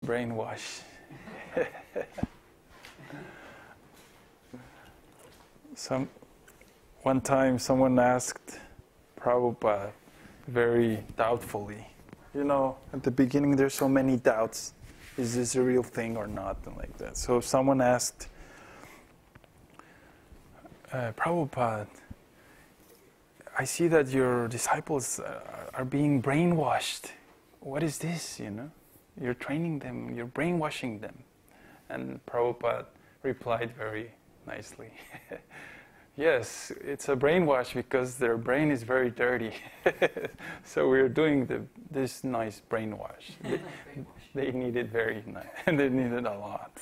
brainwash. One time someone asked Prabhupada very doubtfully, at the beginning there's so many doubts. Is this a real thing or not? And like that. So someone asked, Prabhupada, I see that your disciples are being brainwashed. What is this, You're training them, you're brainwashing them. And Prabhupada replied very nicely, yes, it's a brainwash because their brain is very dirty. So we're doing this nice brainwash. They need it very nice, and they need it a lot,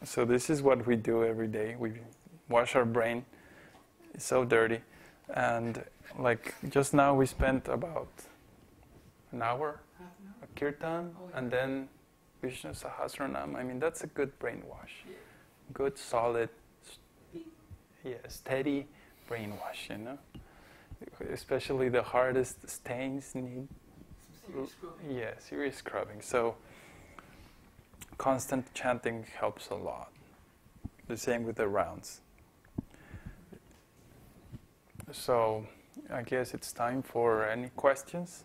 So this is what we do every day. We wash our brain. It's so dirty. And like just now we spent about an hour, a kīrtan, and then Viṣṇusahasranāma. I mean, that's a good brainwash. Good, solid, steady brainwash, Especially the hardest stains need serious scrubbing. So constant chanting helps a lot. The same with the rounds. So I guess it's time for any questions.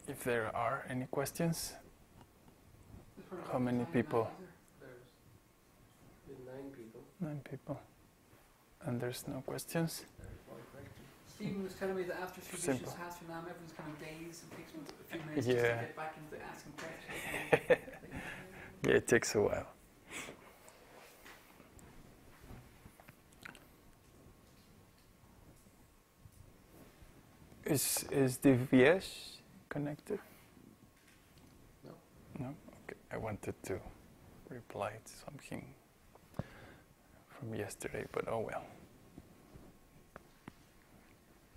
If there are any questions. How many people? There's 9 people. 9 people. And there's no questions? Stephen was telling me that after Śrī Viṣṇusahasranāma, everyone's kind of dazed and takes a few minutes just to get back into asking questions. Yeah, it takes a while. Is Divyesh connected? No. No? Okay. I wanted to reply to something from yesterday, but oh well.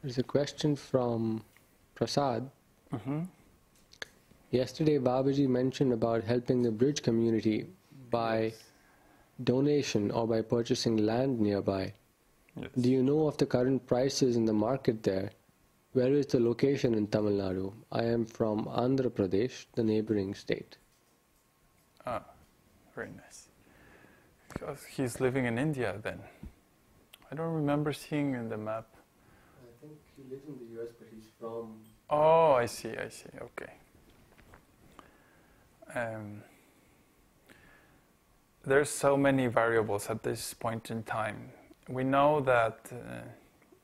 There's a question from Prasad. Mm-hmm. Yesterday, Bābājī mentioned about helping the bridge community by donation or by purchasing land nearby. Yes. Do you know of the current prices in the market there? Where is the location in Tamil Nadu? I am from Andhra Pradesh, the neighboring state. Ah, very nice. Because he's living in India then. I don't remember seeing in the map. I think he lives in the US, but he's from... Oh, I see, okay. There's so many variables at this point in time. We know that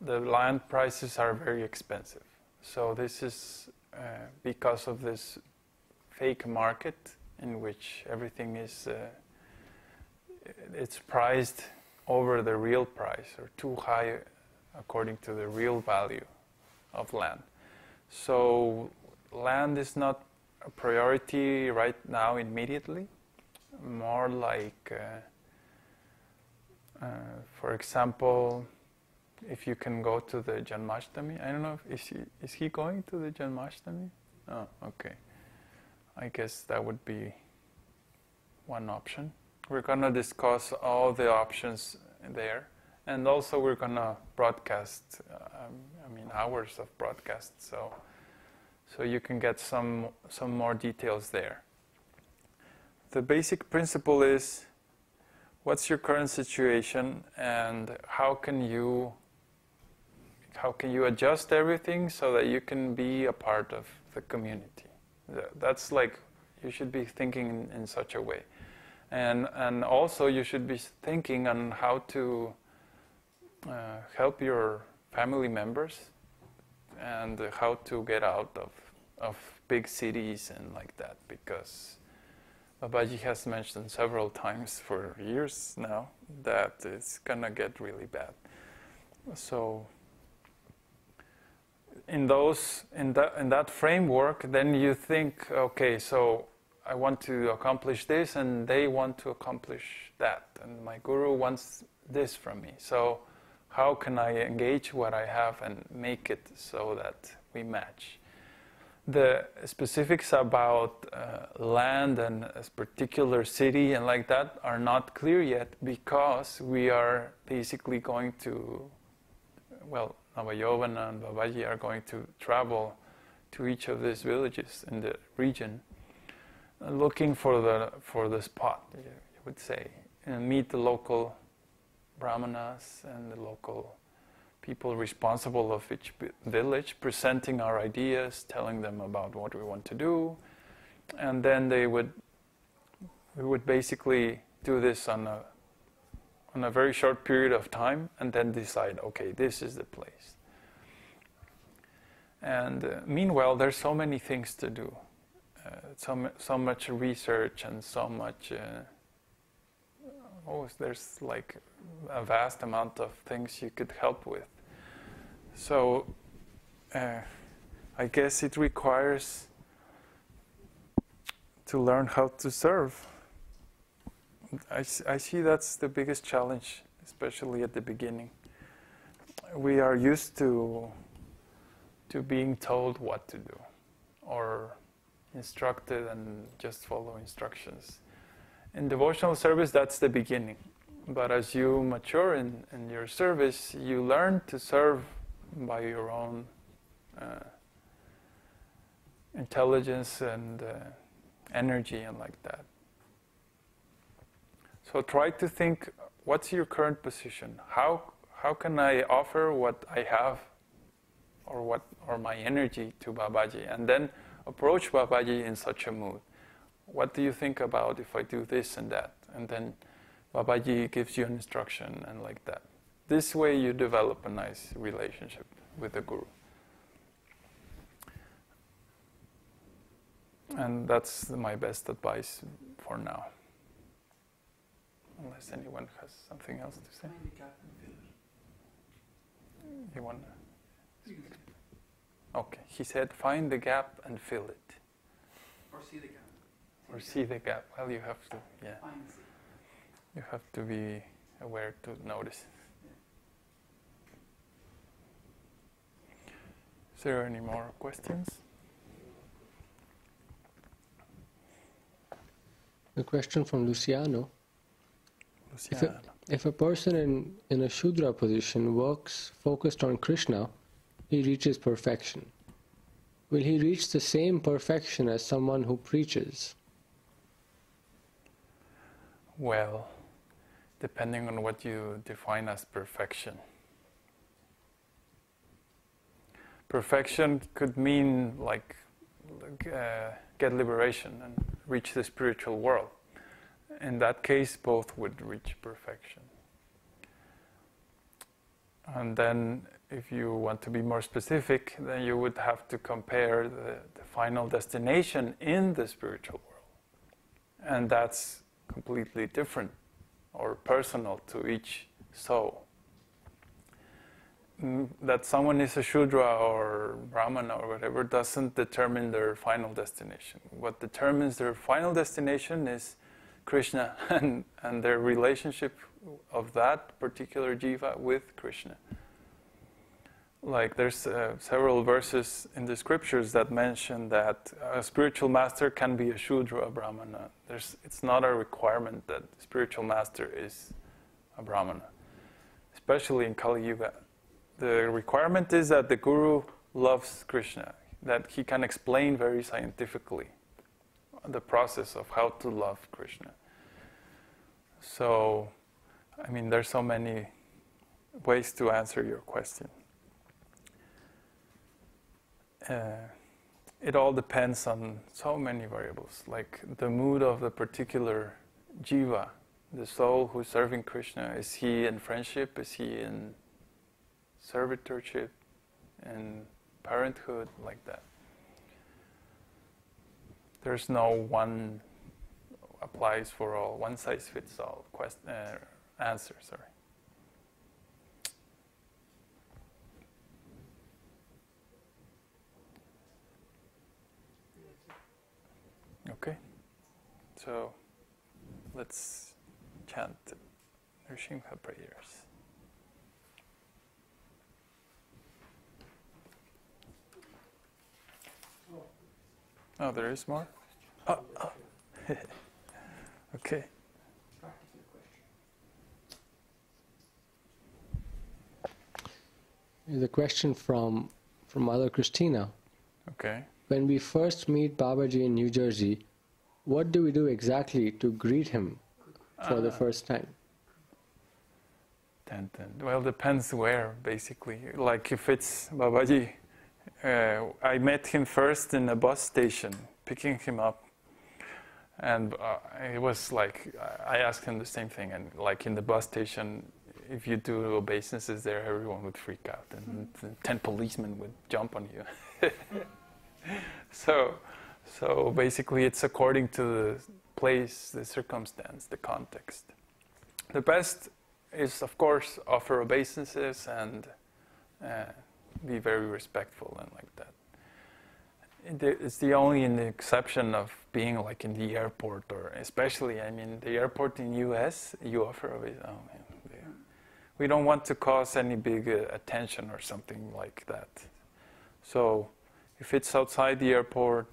the land prices are very expensive. So this is because of this fake market in which everything is it's priced over the real price or too high according to the real value of land. So land is not a priority right now immediately, more like for example, if you can go to the Janmashtami. I don't know, is he going to the Janmashtami? Oh, okay. I guess that would be one option. We're going to discuss all the options there. And also we're going to broadcast, hours of broadcast. So you can get some more details there. The basic principle is, what's your current situation and how can you adjust everything so that you can be a part of the community? That's like, you should be thinking in such a way. And also you should be thinking on how to help your family members and how to get out of big cities and like that, because Bābājī has mentioned several times for years now that it's gonna get really bad. So in that framework, then you think, okay, so I want to accomplish this and they want to accomplish that, and my guru wants this from me. So how can I engage what I have and make it so that we match? The specifics about land and a particular city and like that are not clear yet, because we are basically going to, Navayovana and Bābājī are going to travel to each of these villages in the region. looking for the spot, you would say, and meet the local brahmanas and the local people responsible of each village, presenting our ideas, telling them about what we want to do, and then we would basically do this on a very short period of time, and then decide, okay, this is the place. And meanwhile, there's so many things to do, so much research and so much. There's like a vast amount of things you could help with. So I guess it requires to learn how to serve. I see that's the biggest challenge, especially at the beginning. We are used to being told what to do, or instructed and just follow instructions. In devotional service, that's the beginning. But as you mature in your service, you learn to serve by your own intelligence and energy and like that. So try to think, what's your current position? How can I offer what I have or my energy to Bābājī? And then approach Bābājī in such a mood. What do you think about if I do this and that? And then Bābājī gives you an instruction and like that. This way you develop a nice relationship with the Guru. And that's my best advice for now. Unless anyone has something else to say. Find the gap and fill it. You want to? Okay, he said, find the gap and fill it. Or see the gap. Or see the gap. Well, you have to, yeah. Find and see. You have to be aware to notice. Is there any more questions? A question from Luciano. If a person in a Shudra position works focused on Krishna, he reaches perfection. Will he reach the same perfection as someone who preaches? Well, depending on what you define as perfection. Perfection could mean like get liberation and reach the spiritual world. In that case, both would reach perfection. And then, if you want to be more specific, then you would have to compare the final destination in the spiritual world. And that's completely different or personal to each soul. That someone is a Shudra or Brahmana or whatever doesn't determine their final destination. What determines their final destination is Krishna and their relationship of that particular jiva with Krishna. Like there's several verses in the scriptures that mention that a spiritual master can be a Shudra, a Brahmana. It's not a requirement that the spiritual master is a Brahmana, especially in Kali Yuga. The requirement is that the Guru loves Krishna, that he can explain very scientifically the process of how to love Krishna. So, I mean, there's so many ways to answer your question. It all depends on so many variables, like the mood of the particular jiva, the soul who's serving Krishna. Is he in friendship? Is he in servitorship? In parenthood? Like that. There's no one applies for all, one size fits all answer, sorry. Okay, so let's chant Nrsimha prayers. Oh, there is more? Oh. Okay. The question from Mother Christina. Okay. When we first meet Bābājī in New Jersey, what do we do exactly to greet him for the first time? Well, depends where, basically. Like if it's Bābājī, I met him first in a bus station, picking him up. And it was like, I asked him the same thing. And like in the bus station, if you do obeisances there, everyone would freak out. And 10 policemen would jump on you. So basically it's according to the place, the circumstance, the context. The best is, of course, offer obeisances and be very respectful and like that. It's the only in the exception of being like in the airport, or especially, I mean, the airport in US, you offer obeisance. Oh man, we don't want to cause any big attention or something like that. So if it's outside the airport,